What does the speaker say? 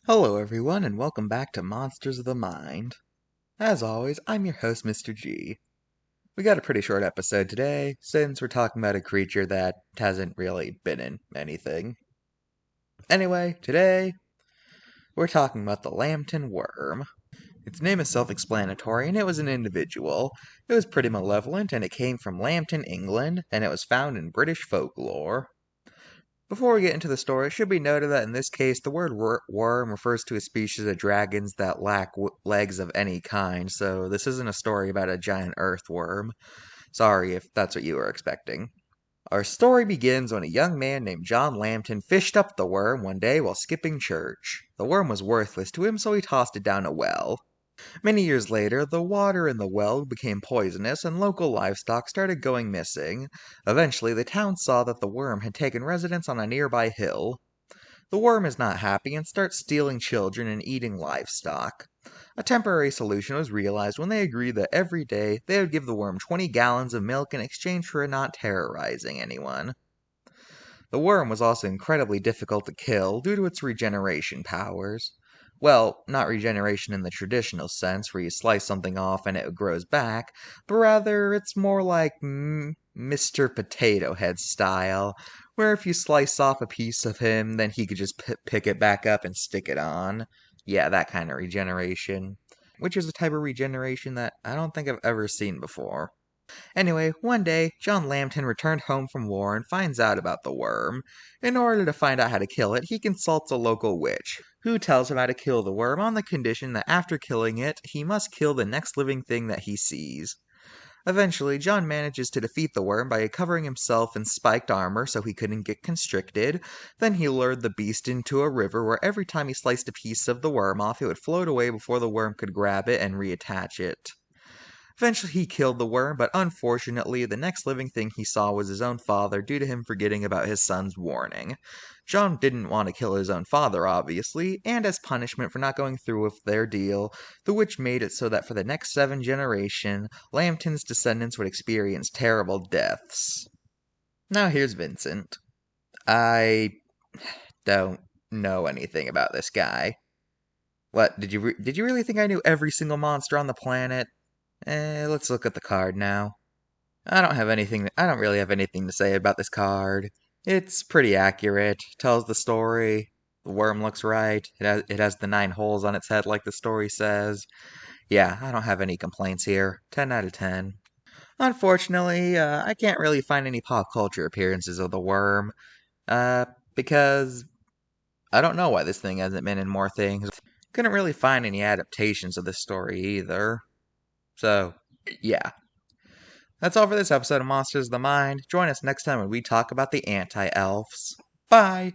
Hello everyone, and welcome back to Monsters of the Mind. As always, I'm your host, Mr. G. We got a pretty short episode today, since we're talking about a creature that hasn't really been in anything. Anyway, today, we're talking about the Lambton worm. Its name is self-explanatory, and it was an individual. It was pretty malevolent, and it came from Lambton, England, and it was found in British folklore. Before we get into the story, it should be noted that in this case, the word worm refers to a species of dragons that lack legs of any kind, so this isn't a story about a giant earthworm. Sorry if that's what you were expecting. Our story begins when a young man named John Lambton fished up the worm one day while skipping church. The worm was worthless to him, so he tossed it down a well. Many years later, the water in the well became poisonous and local livestock started going missing. Eventually, the town saw that the worm had taken residence on a nearby hill. The worm is not happy and starts stealing children and eating livestock. A temporary solution was realized when they agreed that every day they would give the worm 20 gallons of milk in exchange for it not terrorizing anyone. The worm was also incredibly difficult to kill due to its regeneration powers. Well, not regeneration in the traditional sense, where you slice something off and it grows back, but rather it's more like Mr. Potato Head style, where if you slice off a piece of him, then he could just pick it back up and stick it on. Yeah, that kind of regeneration. Which is a type of regeneration that I don't think I've ever seen before. Anyway, one day, John Lambton returned home from war and finds out about the worm. In order to find out how to kill it, he consults a local witch, who tells him how to kill the worm on the condition that after killing it, he must kill the next living thing that he sees. Eventually, John manages to defeat the worm by covering himself in spiked armor so he couldn't get constricted. Then he lured the beast into a river where every time he sliced a piece of the worm off, it would float away before the worm could grab it and reattach it. Eventually, he killed the worm, but unfortunately, the next living thing he saw was his own father due to him forgetting about his son's warning. John didn't want to kill his own father, obviously, and as punishment for not going through with their deal, the witch made it so that for the next 7 generations, Lambton's descendants would experience terrible deaths. Now here's Vincent. I don't know anything about this guy. What, did you really think I knew every single monster on the planet? Let's look at the card now. I don't really have anything to say about this card. It's pretty accurate, tells the story. The worm looks right. It has the 9 holes on its head like the story says. Yeah, I don't have any complaints here. 10 out of 10. Unfortunately, I can't really find any pop culture appearances of the worm. Because I don't know why this thing hasn't been in more things. Couldn't really find any adaptations of this story either. So, yeah. That's all for this episode of Monsters of the Mind. Join us next time when we talk about the anti-elves. Bye!